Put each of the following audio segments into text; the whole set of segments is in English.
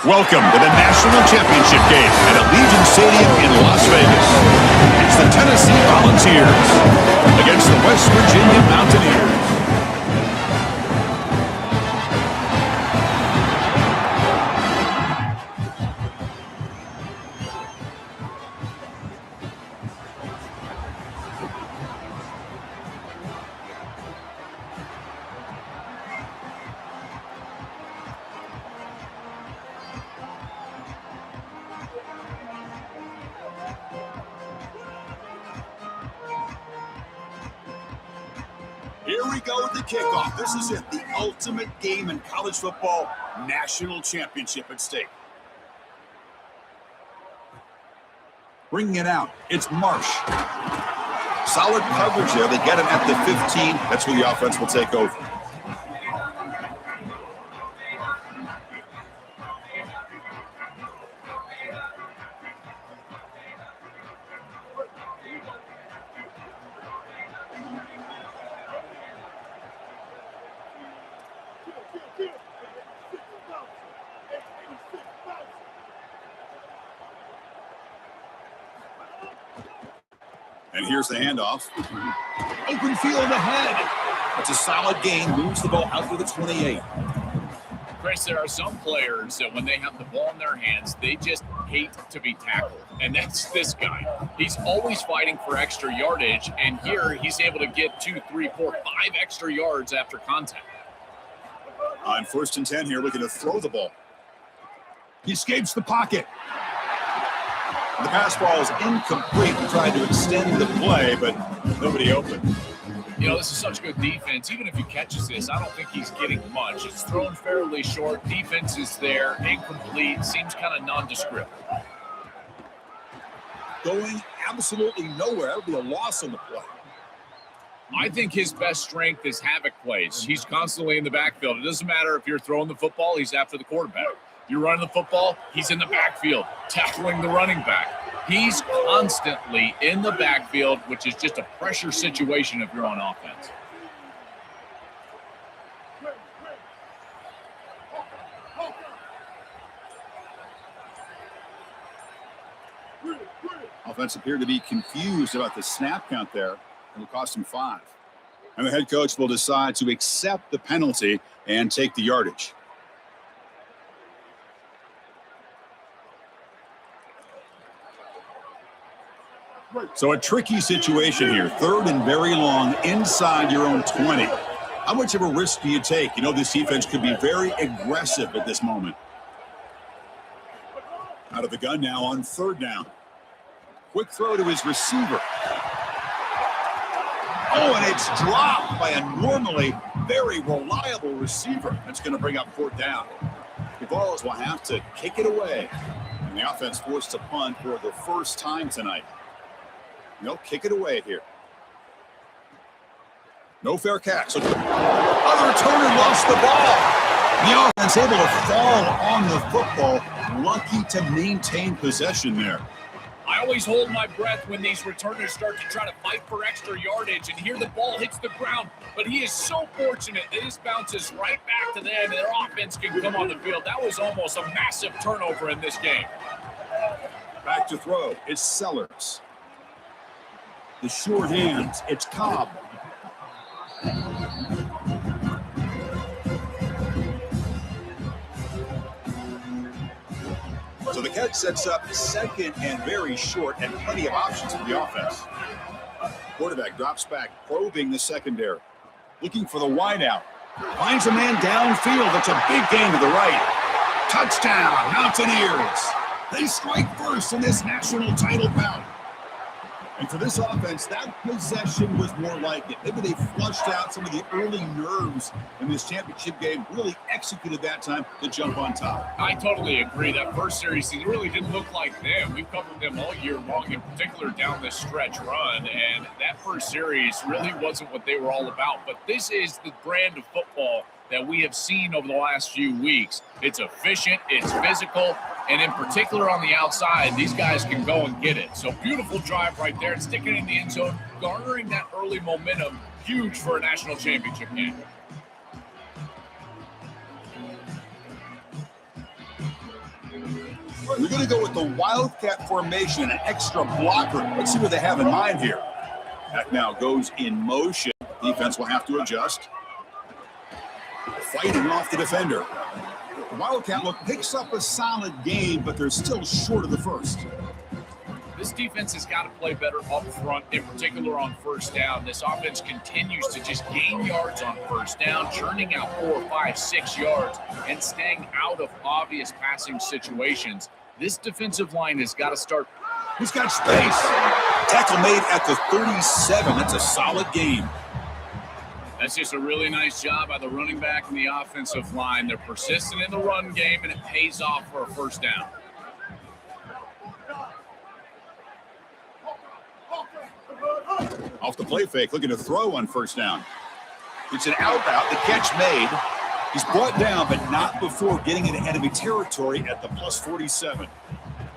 Welcome to the National Championship game at Allegiant Stadium in Las Vegas. It's the Tennessee Volunteers against the West Virginia Mountaineers. Here we go with the kickoff. This is it, the ultimate game in college football, national championship at stake. Bringing it out, it's Marsh. Solid coverage there. They get him at the 15. That's where the offense will take over. And here's the handoff. Open field ahead. That's a solid gain. Moves the ball out to the 28. Chris, there are some players that when they have the ball in their hands, they just hate to be tackled. And that's this guy. He's always fighting for extra yardage. And here he's able to get 2, 3, 4, 5 extra yards after contact. On 1st and 10 here, looking to throw the ball. He escapes the pocket. The pass ball is incomplete. He tried to extend the play, but nobody open. You know, this is such good defense. Even if he catches this, I don't think he's getting much. It's thrown fairly short. Defense is there, incomplete. Seems kind of nondescript. Going absolutely nowhere. That would be a loss on the play. I think his best strength is havoc plays. He's constantly in the backfield. It doesn't matter if you're throwing the football, he's after the quarterback. You're running the football, he's in the backfield, tackling the running back. He's constantly in the backfield, which is just a pressure situation if you're on offense. Offense appeared to be confused about the snap count there. It'll cost him 5. And the head coach will decide to accept the penalty and take the yardage. So a tricky situation here. 3rd and very long inside your own 20. How much of a risk do you take? You know, this defense could be very aggressive at this moment. Out of the gun now on 3rd down. Quick throw to his receiver. Oh, and it's dropped by a normally very reliable receiver. That's going to bring up 4th down. The Vols will have to kick it away. And the offense forced to punt for the first time tonight. They'll kick it away here. No fair catch. So other returner lost the ball. The offense able to fall on the football. Lucky to maintain possession there. I always hold my breath when these returners start to try to fight for extra yardage, and here the ball hits the ground. But he is so fortunate that this bounces right back to them, and their offense can come on the field. That was almost a massive turnover in this game. Back to throw. It's Sellers. The short hands, it's Cobb. So the catch sets up 2nd and very short and plenty of options for the offense. Quarterback drops back, probing the secondary. Looking for the wideout. Finds a man downfield. That's a big gain to the right. Touchdown, Mountaineers. They strike first in this national title bout. And for this offense, that possession was more like it. Maybe they flushed out some of the early nerves in this championship game, really executed that time to jump on top. I totally agree. That first series, it really didn't look like them. We've covered them all year long, in particular down this stretch run, and that first series really wasn't what they were all about. But this is the brand of football that we have seen over the last few weeks. It's efficient, it's physical, and in particular on the outside, these guys can go and get it. So beautiful drive right there, and sticking in the end zone, garnering that early momentum, huge for a national championship game. We're going to go with the Wildcat formation, an extra blocker. Let's see what they have in mind here. That now goes in motion. Defense will have to adjust. Fighting off the defender. The Wildcat look picks up a solid game, but they're still short of the first. This defense has got to play better up front, in particular on first down. This offense continues to just gain yards on first down, churning out 4, 5, 6 yards, and staying out of obvious passing situations. This defensive line has got to start. Who's got space? Tackle made at the 37. That's a solid game. That's just a really nice job by the running back and the offensive line. They're persistent in the run game, and it pays off for a first down. Off the play fake, looking to throw on first down. It's an out route, the catch made. He's brought down, but not before getting into enemy territory at the plus 47.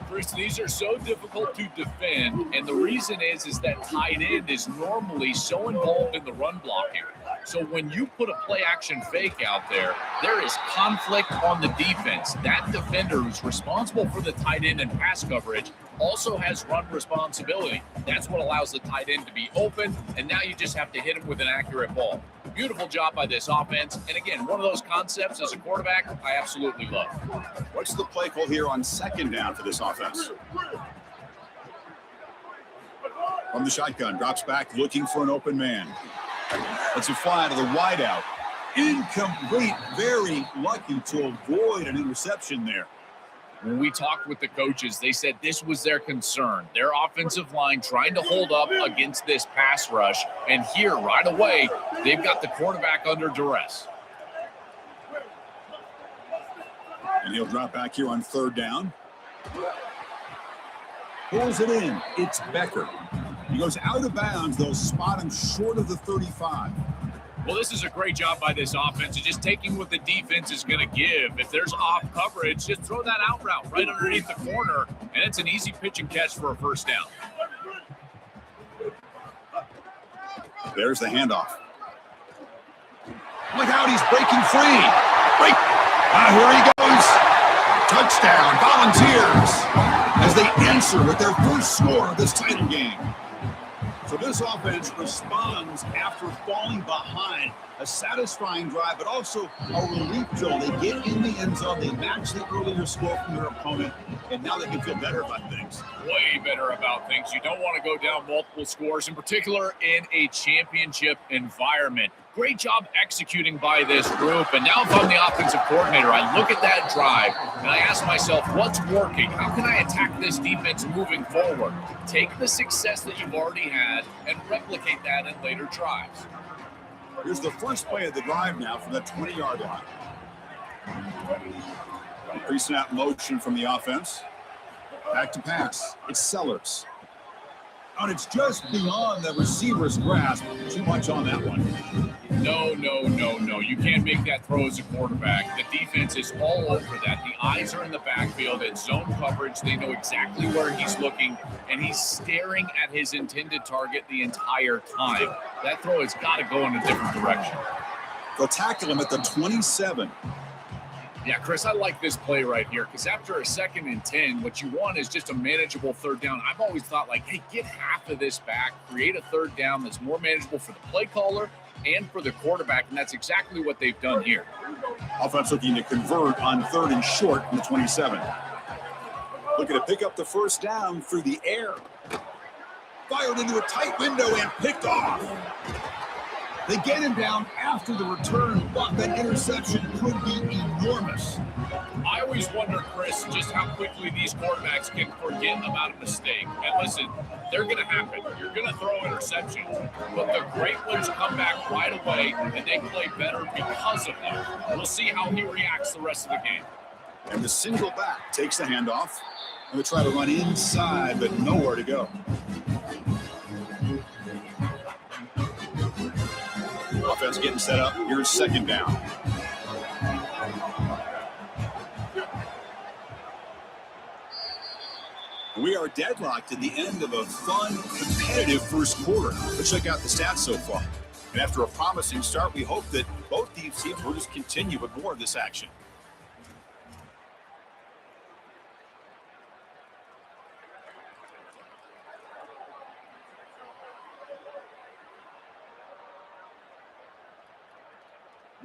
Chris, these are so difficult to defend, and the reason is that tight end is normally so involved in the run blocking. So when you put a play-action fake out there, there is conflict on the defense. That defender who's responsible for the tight end and pass coverage also has run responsibility. That's what allows the tight end to be open, and now you just have to hit him with an accurate ball. Beautiful job by this offense, and again, one of those concepts as a quarterback I absolutely love. What's the play call here on second down for this offense? From the shotgun, drops back, looking for an open man. Let's it fly to the wideout. Incomplete, very lucky to avoid an interception there. When we talked with the coaches, they said this was their concern. Their offensive line trying to hold up against this pass rush. And here, right away, they've got the quarterback under duress. And he'll drop back here on third down. Pulls it in. It's Becker. He goes out of bounds. They'll spot him short of the 35. Well, this is a great job by this offense. It's just taking what the defense is going to give. If there's off coverage, just throw that out route right underneath the corner, and it's an easy pitch and catch for a first down. There's the handoff. Look out, he's breaking free. Here he goes. Touchdown, Volunteers, as they answer with their first score of this title game. So this offense responds after falling behind. A satisfying drive, but also a relief drill. They get in the end zone, they match the earlier score from their opponent, and now they can feel better about things. Way better about things. You don't want to go down multiple scores, in particular in a championship environment. Great job executing by this group. And now if I'm the offensive coordinator, I look at that drive and I ask myself, what's working? How can I attack this defense moving forward? Take the success that you've already had and replicate that in later drives. Here's the first play of the drive now from the 20-yard line. Pre-snap motion from the offense. Back to pass. It's Sellers. And it's just beyond the receiver's grasp. Too much on that one. No. You can't make that throw as a quarterback. The defense is all over that. The eyes are in the backfield. It's zone coverage. They know exactly where he's looking, and he's staring at his intended target the entire time. That throw has got to go in a different direction. They'll tackle him at the 27. Yeah, Chris, I like this play right here because after a 2nd and 10, what you want is just a manageable third down. I've always thought, like, hey, get half of this back, create a third down that's more manageable for the play caller and for the quarterback, and that's exactly what they've done here. Offense looking to convert on 3rd and short from the 27. Looking to pick up the first down through the air. Fired into a tight window and picked off. They get him down after the return, but that interception could be enormous. I always wonder, Chris, just how quickly these quarterbacks can forget about a mistake. And listen, they're going to happen. You're going to throw interceptions, but the great ones come back right away, and they play better because of them. We'll see how he reacts the rest of the game. And the single back takes the handoff. And they try to run inside, but nowhere to go. Offense getting set up. Here's 2nd down. We are deadlocked at the end of a fun, competitive first quarter. Let's check out the stats so far. And after a promising start, we hope that both these teams will just continue with more of this action.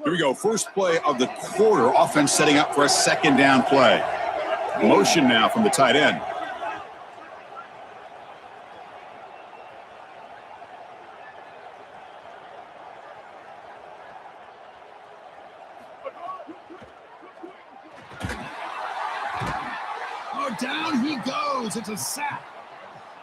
Here we go. First play of the quarter. Offense setting up for a second down play. Motion now from the tight end. Oh, down he goes. It's a sack.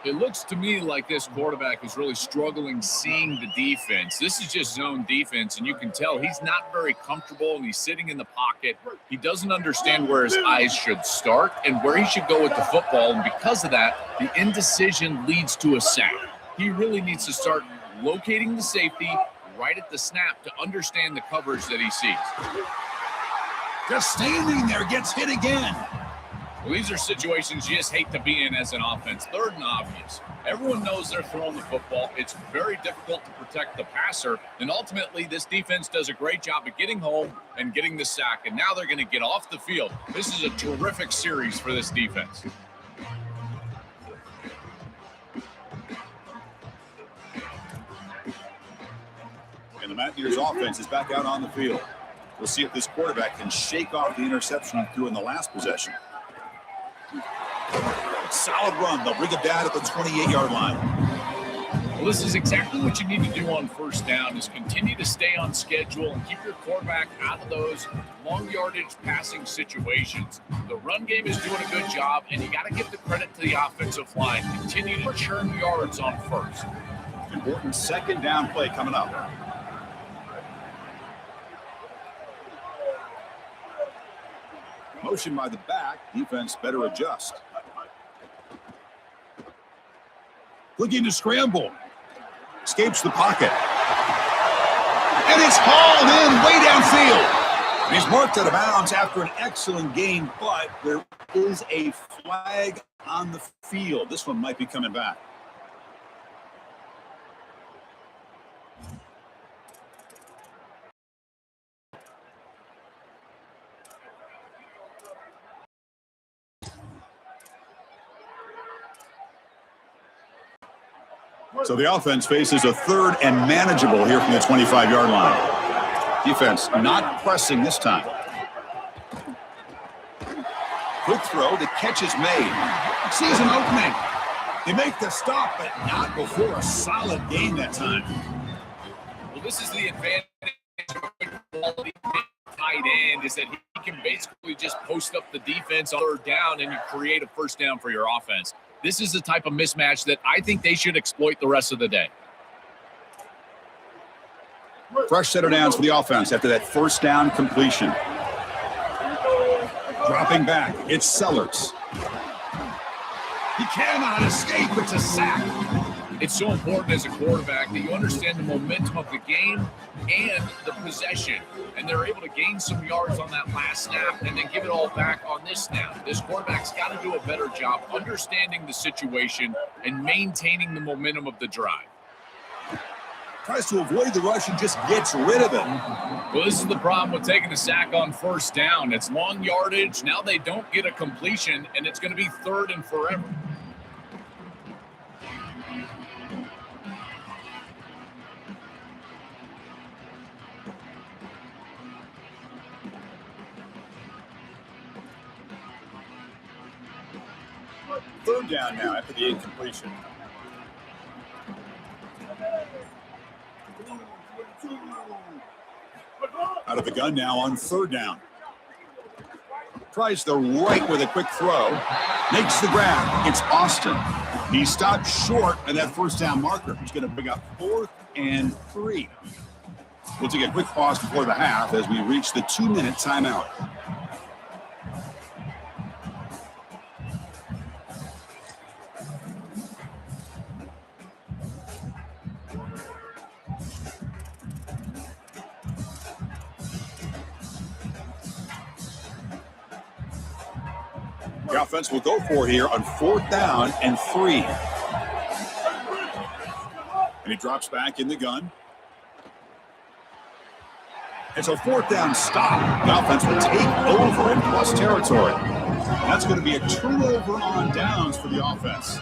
It looks to me like this quarterback is really struggling seeing the defense. This is just zone defense, and you can tell he's not very comfortable, and he's sitting in the pocket. He doesn't understand where his eyes should start and where he should go with the football, and because of that, the indecision leads to a sack. He really needs to start locating the safety right at the snap to understand the coverage that he sees. Just standing there, gets hit again. Well, these are situations you just hate to be in as an offense. Third and obvious. Everyone knows they're throwing the football. It's very difficult to protect the passer. And ultimately, this defense does a great job of getting home and getting the sack. And now they're going to get off the field. This is a terrific series for this defense. And the Mountaineers offense is back out on the field. We'll see if this quarterback can shake off the interception he threw in the last possession. Solid run. They'll bring it down at the 28-yard line. Well, this is exactly what you need to do on first down is continue to stay on schedule and keep your quarterback out of those long yardage passing situations. The run game is doing a good job, and you got to give the credit to the offensive line. Continue to churn yards on first. Important second down play coming up. Motion by the back. Defense better adjust. Looking to scramble. Escapes the pocket. And it's hauled in way downfield. And he's marked out of bounds after an excellent game, but there is a flag on the field. This one might be coming back. So the offense faces a third and manageable here from the 25-yard line. Defense not pressing this time. Quick throw. The catch is made. Sees an opening. They make the stop, but not before a solid gain that time. Well, this is the advantage of a good quality tight end is that he can basically just post up the defense on third down and you create a first down for your offense. This is the type of mismatch that I think they should exploit the rest of the day. Fresh set of downs for the offense after that first down completion. Dropping back, it's Sellers. He cannot escape. It's a sack. It's so important as a quarterback that you understand the momentum of the game and the possession. And they're able to gain some yards on that last snap and then give it all back on this snap. This quarterback's got to do a better job understanding the situation and maintaining the momentum of the drive. Tries to avoid the rush and just gets rid of it. Well, this is the problem with taking a sack on first down. It's long yardage. Now they don't get a completion, and it's going to be third and forever. Third down now after the incompletion. Out of the gun now on third down. Tries the right with a quick throw. Makes the grab. It's Austin. He stopped short of that first down marker. He's going to bring up 4th and 3. We'll take a quick pause before the half as we reach the 2-minute timeout. The offense will go for here on 4th down and 3. And he drops back in the gun. It's a 4th down stop. The offense will take over in plus territory. That's going to be a turnover on downs for the offense.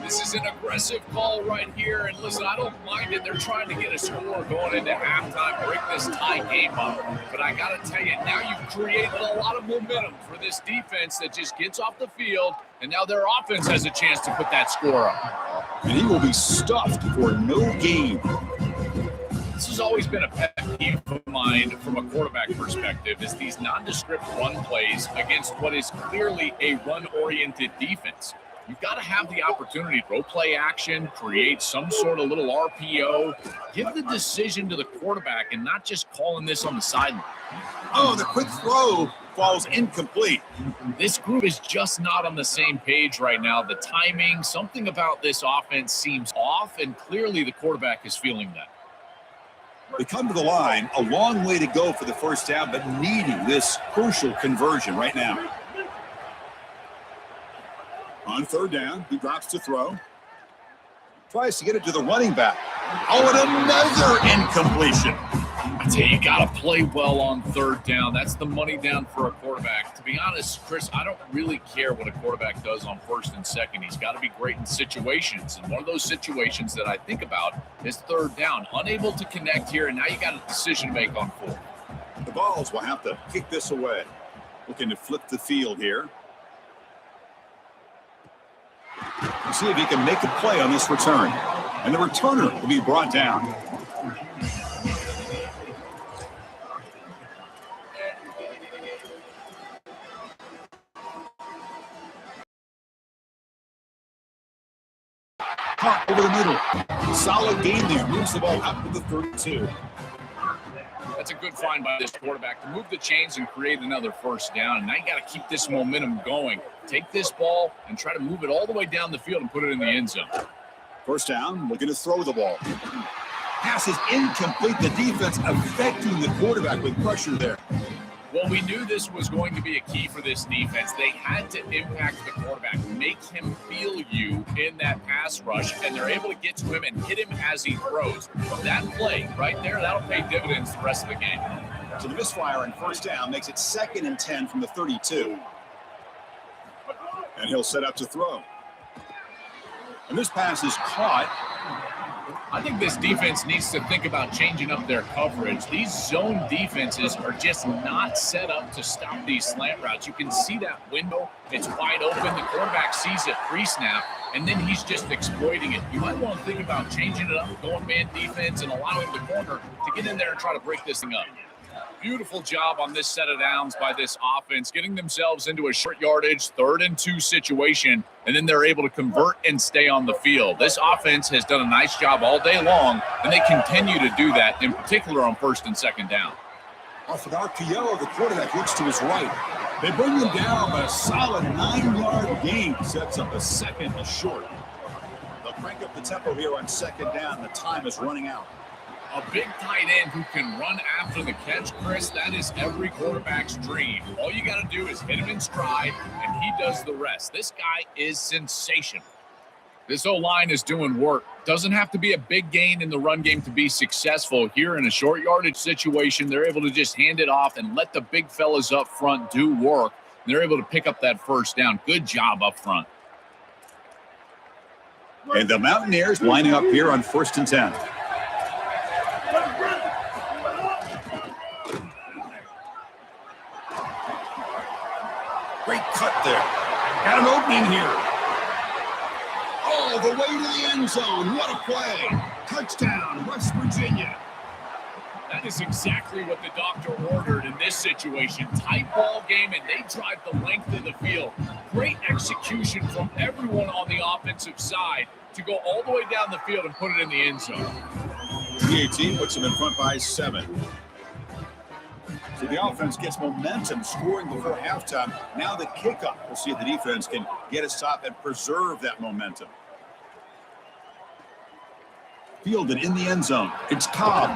This is an aggressive call right here. And listen, I don't mind it. They're trying to get a score going into halftime, break this tie game up. But I got to tell you, now you've created a lot of momentum for this defense that just gets off the field. And now their offense has a chance to put that score up. And he will be stuffed for no gain. This has always been a pet peeve of mine from a quarterback perspective, is these nondescript run plays against what is clearly a run-oriented defense. You've got to have the opportunity to throw play action, create some sort of little RPO, give the decision to the quarterback and not just calling this on the sideline. Oh, the quick throw falls incomplete. This group is just not on the same page right now. The timing, something about this offense seems off, and clearly the quarterback is feeling that. They come to the line, a long way to go for the first down, but needing this crucial conversion right now. On third down, he drops to throw. Tries to get it to the running back. Oh, and another incompletion. I tell you, you got to play well on third down. That's the money down for a quarterback. To be honest, Chris, I don't really care what a quarterback does on first and second. He's got to be great in situations. And one of those situations that I think about is third down. Unable to connect here, and now you got a decision to make on fourth. The Vols will have to kick this away. Looking to flip the field here. We'll see if he can make a play on this return. And the returner will be brought down. Caught over the middle. Solid game there. Moves the ball up to the 32. That's a good find by this quarterback to move the chains and create another first down. And now you got to keep this momentum going. Take this ball and try to move it all the way down the field and put it in the end zone. First down, looking to throw the ball. Pass is incomplete. The defense affecting the quarterback with pressure there. Well, we knew this was going to be a key for this defense. They had to impact the quarterback, make him feel you in that pass rush, and they're able to get to him and hit him as he throws. That play right there, that'll pay dividends the rest of the game. So the misfire on first down makes it 2nd and 10 from the 32. And he'll set up to throw. And this pass is caught. I think this defense needs to think about changing up their coverage. These zone defenses are just not set up to stop these slant routes. You can see that window. It's wide open. The quarterback sees it pre-snap, and then he's just exploiting it. You might want to think about changing it up, going man defense, and allowing the corner to get in there and try to break this thing up. Beautiful job on this set of downs by this offense, getting themselves into a short yardage 3rd and 2 situation, and then they're able to convert and stay on the field. This offense has done a nice job all day long, and they continue to do that, in particular on 1st and 2nd down. Off an RPO, the quarterback looks to his right. They bring him down, but a solid 9-yard gain sets up a 2nd and short. They'll crank up the tempo here on 2nd down. The time is running out. A big tight end who can run after the catch, Chris, that is every quarterback's dream. All you got to do is hit him in stride, and he does the rest. This guy is sensational. This O-line is doing work. Doesn't have to be a big gain in the run game to be successful. Here in a short yardage situation, they're able to just hand it off and let the big fellas up front do work. They're able to pick up that first down. Good job up front. And the Mountaineers lining up here on 1st and 10. Great cut there. Got an opening here. Oh, the way to the end zone. What a play. Touchdown, West Virginia. That is exactly what the doctor ordered in this situation. Tight ball game, and they drive the length of the field. Great execution from everyone on the offensive side to go all the way down the field and put it in the end zone. PAT puts them in front by 7. So the offense gets momentum, scoring before halftime. Now the kickoff. We'll see if the defense can get a stop and preserve that momentum. Fielded in the end zone. It's Cobb.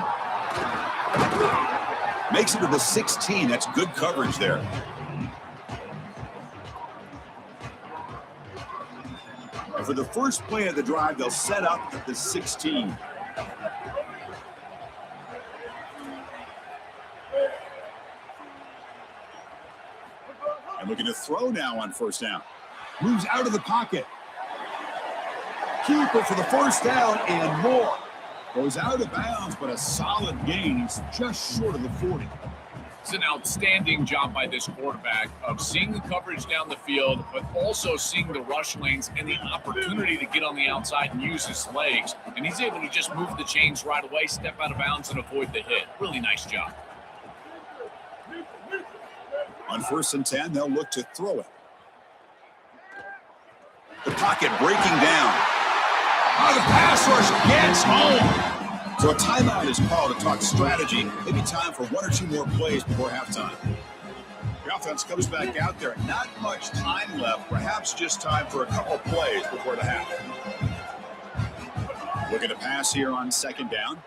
Makes it to the 16. That's good coverage there. And for the first play of the drive, they'll set up at the 16. And And looking to throw now on first down. Moves out of the pocket. Keeper for the first down and more. Goes out of bounds, but a solid gain. He's just short of the 40. It's an outstanding job by this quarterback of seeing the coverage down the field, but also seeing the rush lanes and the opportunity to get on the outside and use his legs. And he's able to just move the chains right away, step out of bounds, and avoid the hit. Really nice job. On 1st and 10, they'll look to throw it. The pocket breaking down. Oh, the pass rush gets home. So a timeout is called to talk strategy. Maybe time for 1 or 2 more plays before halftime. The offense comes back out there. Not much time left. Perhaps just time for a couple plays before the half. Looking to pass here on 2nd down.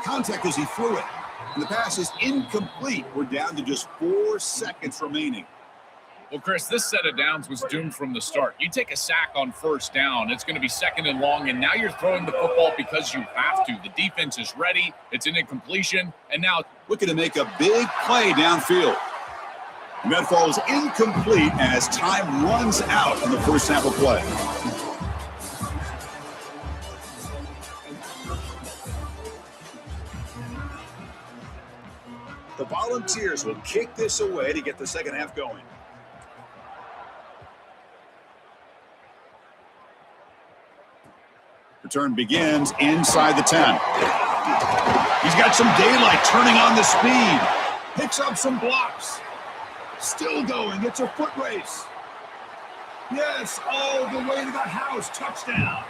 Contact as he threw it. And the pass is incomplete. We're down to just 4 seconds remaining. Well, Chris, this set of downs was doomed from the start. You take a sack on 1st down, it's going to be 2nd and long, and now you're throwing the football because you have to. The defense is ready. It's an incompletion, and now Looking to make a big play downfield. And that falls incomplete as time runs out on the first half of play. The Volunteers will kick this away to get the second half going. Return begins inside the 10. He's got some daylight turning on the speed. Picks up some blocks. Still going. It's a foot race. Yes, all the way to the house. Touchdown.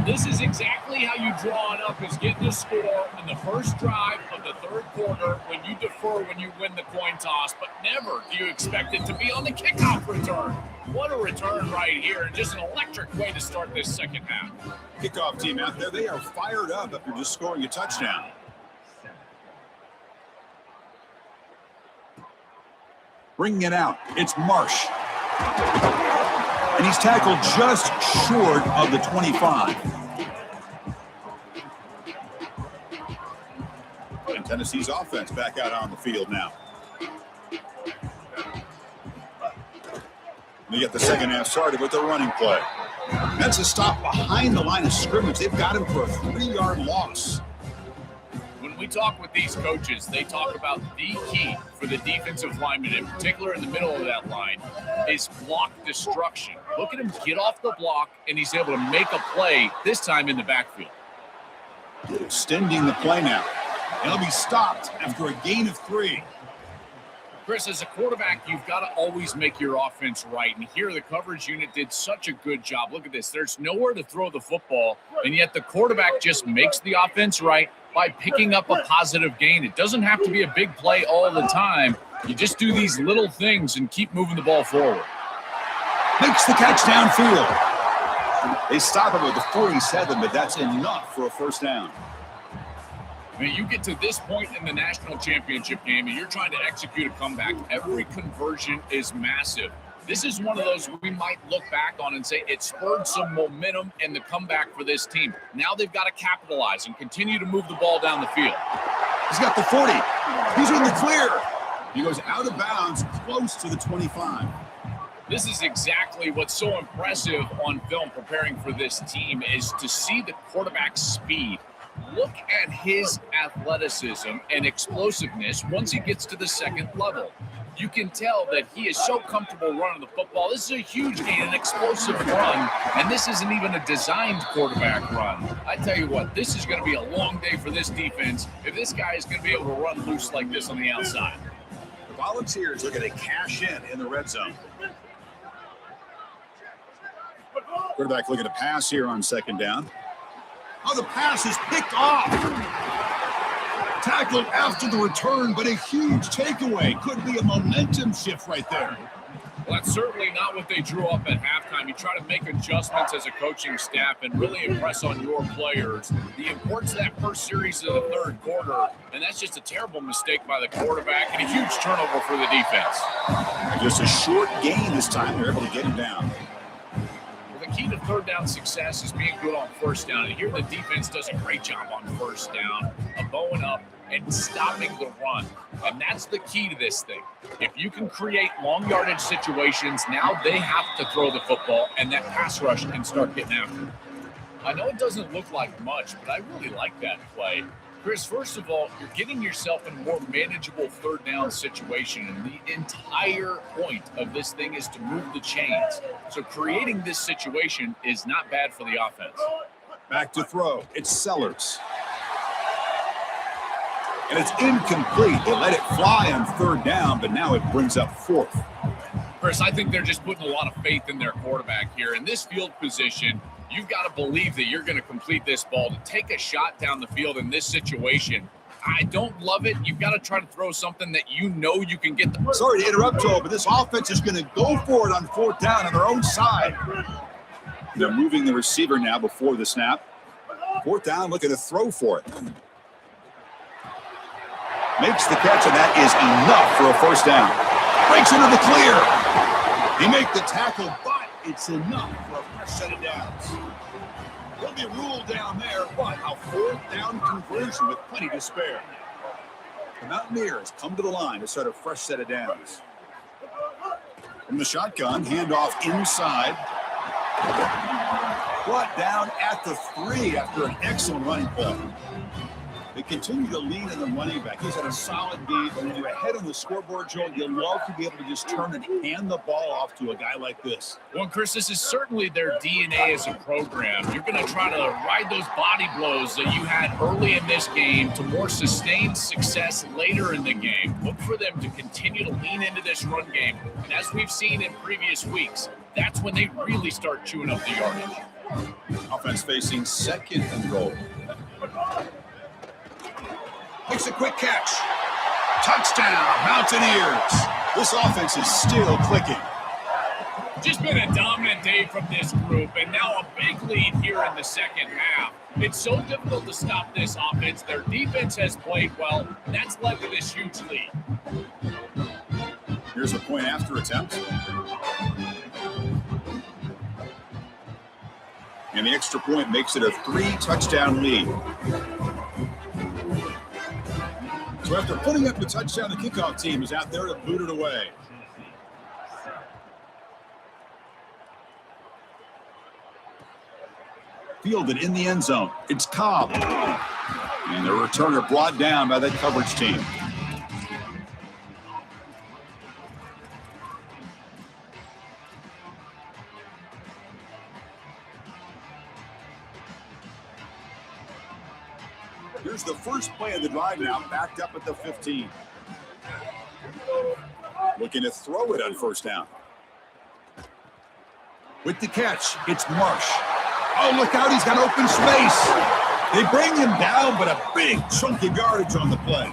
this is exactly how you draw it up, is getting a score in the first drive of the 3rd quarter when you defer, when you win the coin toss, but never do you expect it to be on the kickoff return. What a return right here, and just an electric way to start this second half. Kickoff team out there, they are fired up after just scoring a touchdown. Bringing it out, it's Marsh. And he's tackled just short of the 25. And Tennessee's offense back out on the field now. They get the second half started with the running play. That's a stop behind the line of scrimmage. They've got him for a 3-yard loss. When we talk with these coaches, they talk about the key for the defensive lineman, in particular in the middle of that line, is block destruction. Look at him get off the block, and he's able to make a play, this time in the backfield. Extending the play now. He'll be stopped after a gain of 3. Chris, as a quarterback, you've got to always make your offense right. And here the coverage unit did such a good job. Look at this. There's nowhere to throw the football, and yet the quarterback just makes the offense right by picking up a positive gain. It doesn't have to be a big play all the time. You just do these little things and keep moving the ball forward. Makes the catch downfield. They stop him at the 47, but that's enough for a first down. I mean, you get to this point in the national championship game and you're trying to execute a comeback. Every conversion is massive. This is one of those we might look back on and say it spurred some momentum in the comeback for this team. Now they've got to capitalize and continue to move the ball down the field. He's got the 40. He's in the clear. He goes out of bounds close to the 25. This is exactly what's so impressive on film preparing for this team, is to see the quarterback's speed. Look at his athleticism and explosiveness once he gets to the second level. You can tell that he is so comfortable running the football. This is a huge gain, an explosive run, and this isn't even a designed quarterback run. I tell you what, this is going to be a long day for this defense if this guy is going to be able to run loose like this on the outside. The Volunteers looking to cash in the red zone. Quarterback looking to pass here on second down. Oh, the pass is picked off. Tackled after the return, but a huge takeaway. Could be a momentum shift right there. Well, that's certainly not what they drew up at halftime. You try to make adjustments as a coaching staff and really impress on your players. The importance of that first series of the 3rd quarter, and that's just a terrible mistake by the quarterback and a huge turnover for the defense. Just a short gain this time. They're able to get him down. The key to third down success is being good on first down. And here the defense does a great job on first down of bowing up and stopping the run. And that's the key to this thing. If you can create long yardage situations, now they have to throw the football, and that pass rush can start getting after it. I know it doesn't look like much, but I really like that play. Chris, first of all, you're getting yourself in a more manageable third down situation, and the entire point of this thing is to move the chains. So creating this situation is not bad for the offense. Back to throw. It's Sellers. And it's incomplete. They let it fly on third down, but now it brings up fourth. Chris, I think they're just putting a lot of faith in their quarterback here. In this field position, you've got to believe that you're going to complete this ball. To take a shot down the field in this situation, I don't love it. You've got to try to throw something that you know you can get. Sorry to interrupt, Joe, but this offense is going to go for it on fourth down on their own side. They're moving the receiver now before the snap. Fourth down, looking to throw for it. Makes the catch, and that is enough for a first down. Breaks into the clear. He makes the tackle, but it's enough for a fresh set of downs. There'll be a rule down there, but a fourth down conversion with plenty to spare. The Mountaineers come to the line to start a fresh set of downs. From the shotgun, handoff inside. Brought down at the 3 after an excellent running play. They continue to lean in the running back. He's had a solid game. But when you're ahead on the scoreboard, Joe, you love to be able to just turn and hand the ball off to a guy like this. Well, Chris, this is certainly their DNA as a program. You're going to try to ride those body blows that you had early in this game to more sustained success later in the game. Look for them to continue to lean into this run game. And as we've seen in previous weeks, that's when they really start chewing up the yardage. Offense facing second and goal. Makes a quick catch. Touchdown, Mountaineers. This offense is still clicking. Just been a dominant day from this group, and now a big lead here in the second half. It's so difficult to stop this offense. Their defense has played well, and that's led to this huge lead. Here's a point after attempt. And the extra point makes it a 3-touchdown lead. So after putting up the touchdown, the kickoff team is out there to boot it away. Fielded in the end zone. It's Cobb. And the returner brought down by that coverage team. Here's the first play of the drive now, backed up at the 15. Looking to throw it on first down. With the catch, it's Marsh. Oh, look out, he's got open space. They bring him down, but a big chunk of yardage on the play.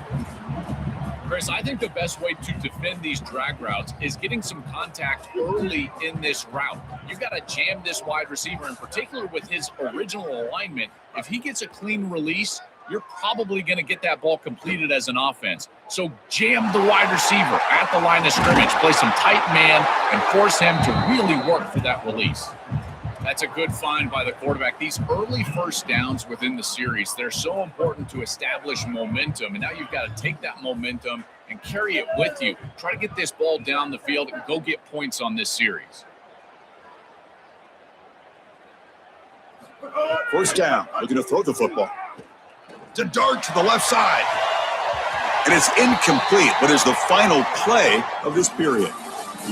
Chris, I think the best way to defend these drag routes is getting some contact early in this route. You've got to jam this wide receiver, in particular with his original alignment. If he gets a clean release, you're probably going to get that ball completed as an offense. So jam the wide receiver at the line of scrimmage, play some tight man, and force him to really work for that release. That's a good find by the quarterback. These early first downs within the series, they're so important to establish momentum. And now you've got to take that momentum and carry it with you. Try to get this ball down the field and go get points on this series. First down, looking to throw the football. To dart to the left side. And it's incomplete, but is the final play of this period.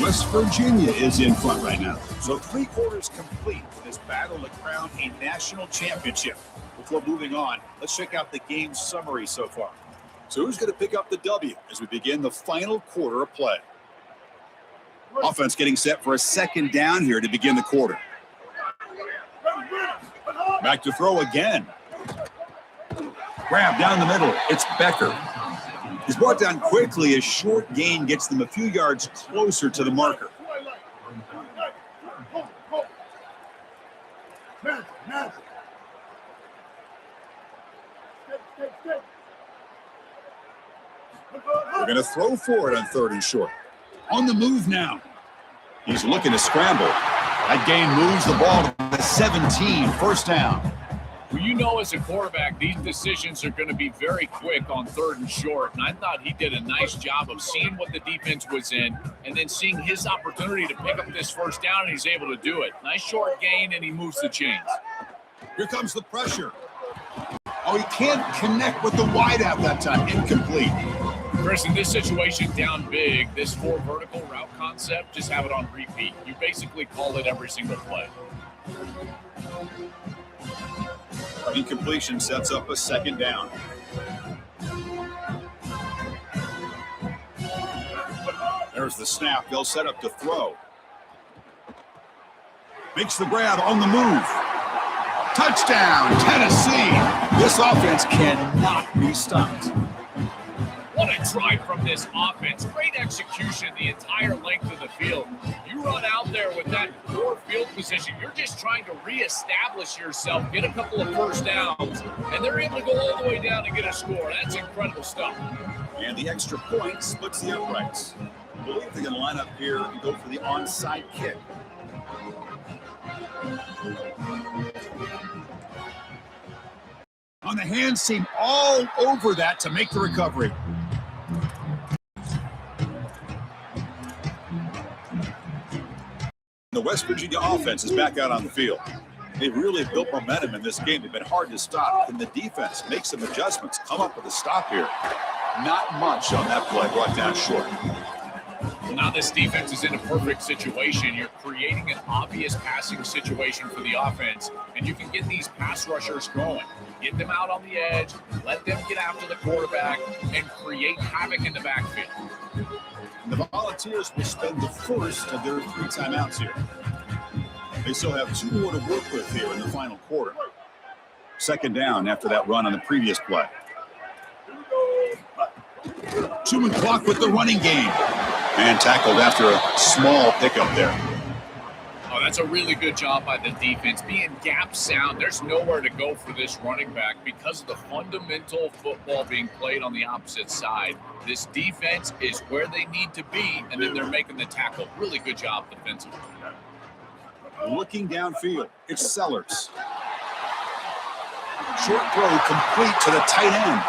West Virginia is in front right now. So 3 quarters complete for this battle to crown a national championship. Before moving on, let's check out the game summary so far. So who's going to pick up the W as we begin the final quarter of play? Offense getting set for a second down here to begin the quarter. Back to throw again. Grab down the middle. It's Becker. He's brought down quickly. A short gain gets them a few yards closer to the marker. They're going to throw for it on 3rd and short. On the move now. He's looking to scramble. That gain moves the ball to the 17, first down. Well, you know, as a quarterback, these decisions are going to be very quick on 3rd and short, and I thought he did a nice job of seeing what the defense was in and then seeing his opportunity to pick up this first down, and he's able to do it. Nice short gain, and he moves the chains. Here comes the pressure. Oh, he can't connect with the wideout that time. Incomplete. Chris, in this situation, down big, this 4 vertical route concept, just have it on repeat. You basically call it every single play. Incompletion sets up a 2nd down. There's the snap. They'll set up to throw. Makes the grab on the move. Touchdown, Tennessee. This offense cannot be stopped. What a drive from this offense. Great execution the entire length of the field. You run out there with that poor field position. You're just trying to reestablish yourself, get a couple of first downs, and they're able to go all the way down and get a score. That's incredible stuff. And the extra point splits the uprights. I believe they're going to line up here and go for the onside kick. On the hands team, all over that to make the recovery. The West Virginia offense is back out on the field. They've really built momentum in this game. They've been hard to stop. And the defense makes some adjustments, come up with a stop here. Not much on that play, brought down short. Well, now this defense is in a perfect situation. You're creating an obvious passing situation for the offense, and you can get these pass rushers going. Get them out on the edge, let them get after the quarterback, and create havoc in the backfield. The Volunteers will spend the first of their 3 timeouts here. They still have 2 more to work with here in the final quarter. 2nd down after that run on the previous play. 2-man clock with the running game. And tackled after a small pickup there. Oh, that's a really good job by the defense. Being gap sound, there's nowhere to go for this running back because of the fundamental football being played on the opposite side. This defense is where they need to be, and then they're making the tackle. Really good job defensively. Looking downfield, it's Sellers. Short throw complete to the tight end.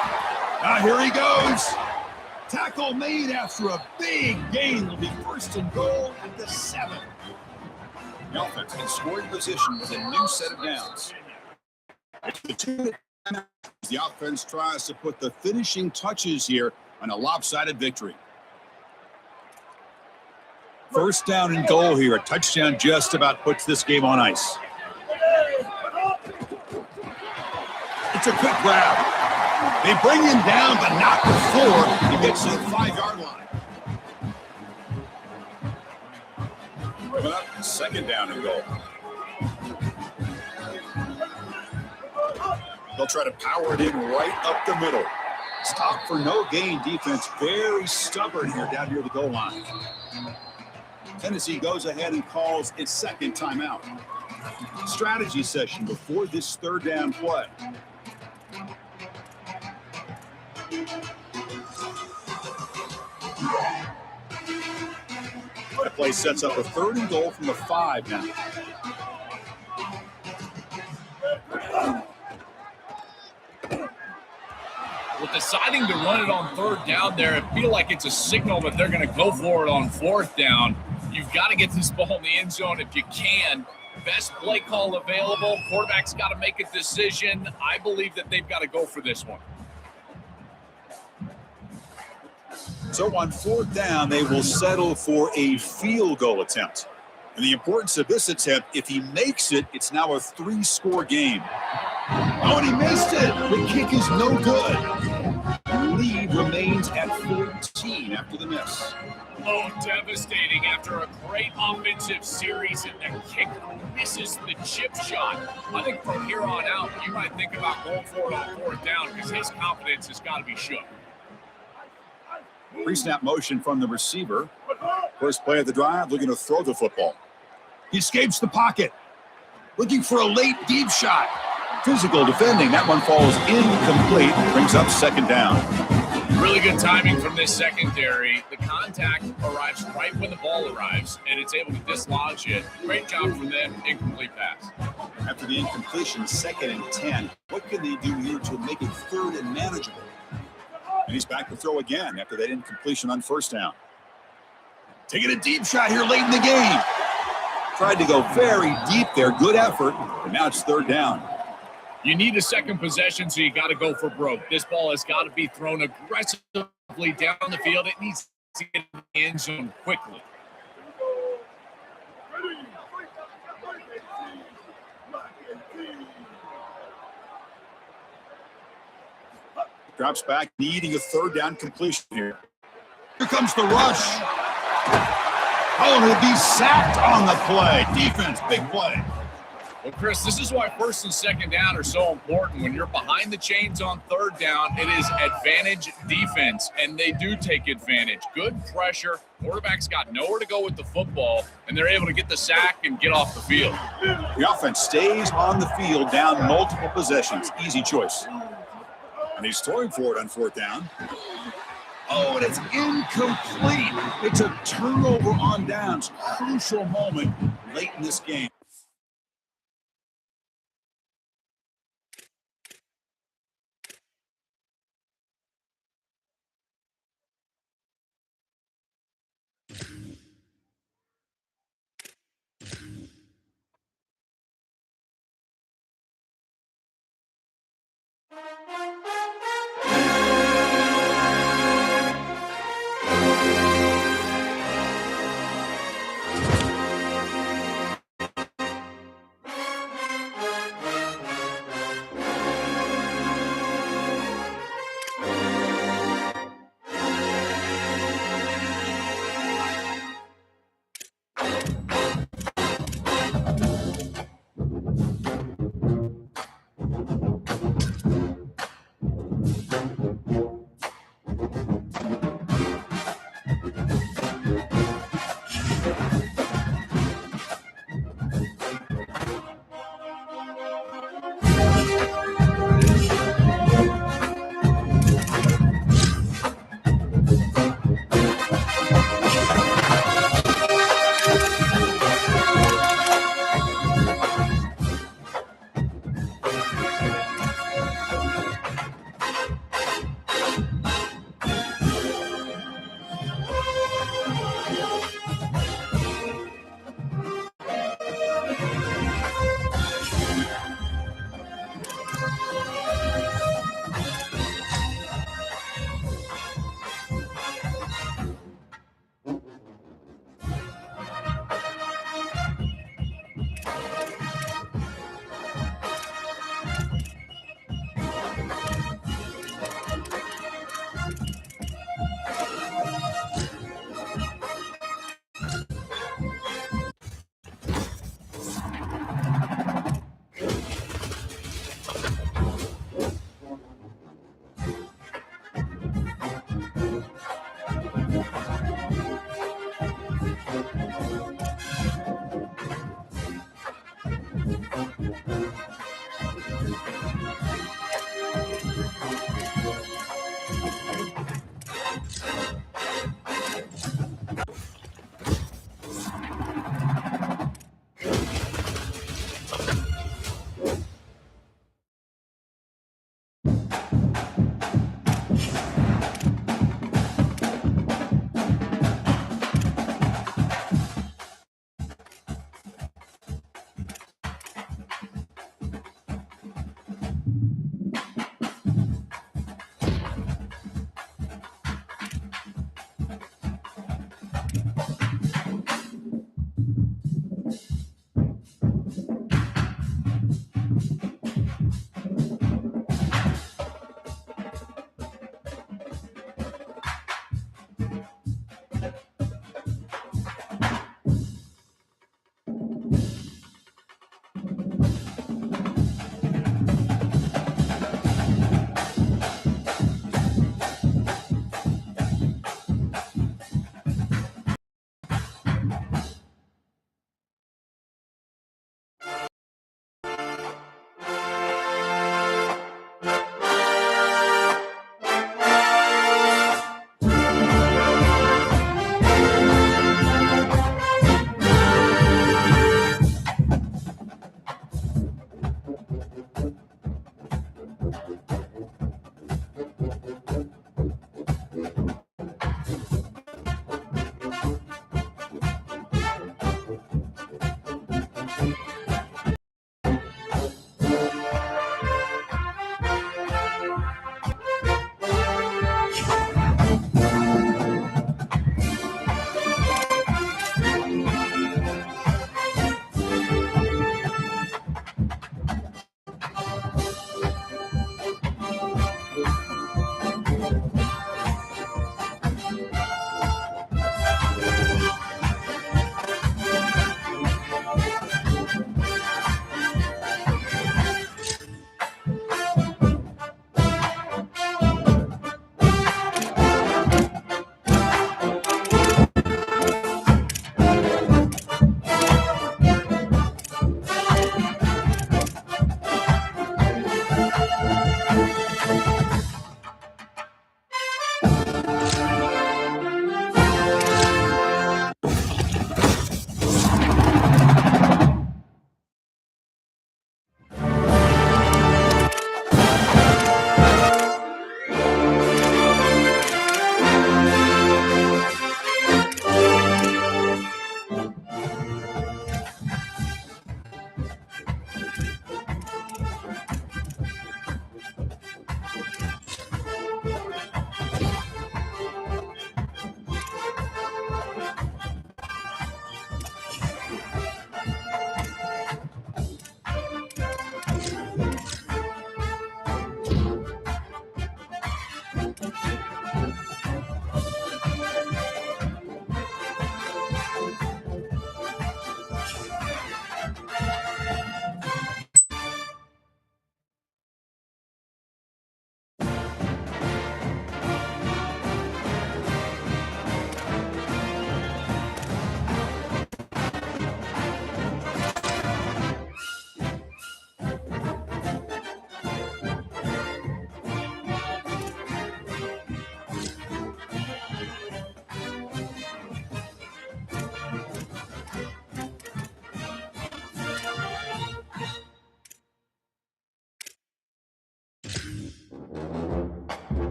Now here he goes. Tackle made after a big gain. Will be 1st and goal at the 7. The offense in scoring position with a new set of downs. It's the 2 timeouts. The offense tries to put the finishing touches here on a lopsided victory. 1st down and goal here. A touchdown just about puts this game on ice. It's a quick grab. They bring him down, but not before he gets to the 5-yard line. Coming up, 2nd down and goal. They'll try to power it in right up the middle. Stop for no gain defense. Very stubborn here down near the goal line. Tennessee goes ahead and calls its 2nd timeout. Strategy session before this 3rd down play. That play sets up a 3rd and goal from the 5 now. With deciding to run it on 3rd down there, I feel like it's a signal that they're going to go for it on 4th down. You've got to get this ball in the end zone if you can. Best play call available. Quarterback's got to make a decision. I believe that they've got to go for this one. So on 4th down, they will settle for a field goal attempt. And the importance of this attempt, if he makes it, it's now a 3-score game. Oh, and he missed it. The kick is no good. The lead remains at 14 after the miss. Oh, devastating after a great offensive series, and the kick misses the chip shot. I think from here on out, you might think about going for it on 4th down because his confidence has got to be shook. Pre-snap motion from the receiver. First play of the drive, looking to throw the football. He escapes the pocket. Looking for a late deep shot. Physical defending. That one falls incomplete. Brings up 2nd down. Really good timing from this secondary. The contact arrives right when the ball arrives, and it's able to dislodge it. Great job from them. Incomplete pass. After the incompletion, 2nd and 10. What can they do here to make it 3rd and manageable? And he's back to throw again after that incompletion on 1st down. Taking a deep shot here late in the game. Tried to go very deep there. Good effort. But now it's 3rd down. You need a second possession, so you got to go for broke. This ball has got to be thrown aggressively down the field. It needs to get in the end zone quickly. Drops back, needing a 3rd down completion here. Here comes the rush. Oh, he'll be sacked on the play. Defense, big play. Well, Chris, this is why 1st and 2nd down are so important. When you're behind the chains on 3rd down, it is advantage defense, and they do take advantage. Good pressure. Quarterback's got nowhere to go with the football, and they're able to get the sack and get off the field. The offense stays on the field, down multiple possessions. Easy choice. And he's throwing for it on 4th down. Oh, and it's incomplete. It's a turnover on downs. Crucial moment late in this game.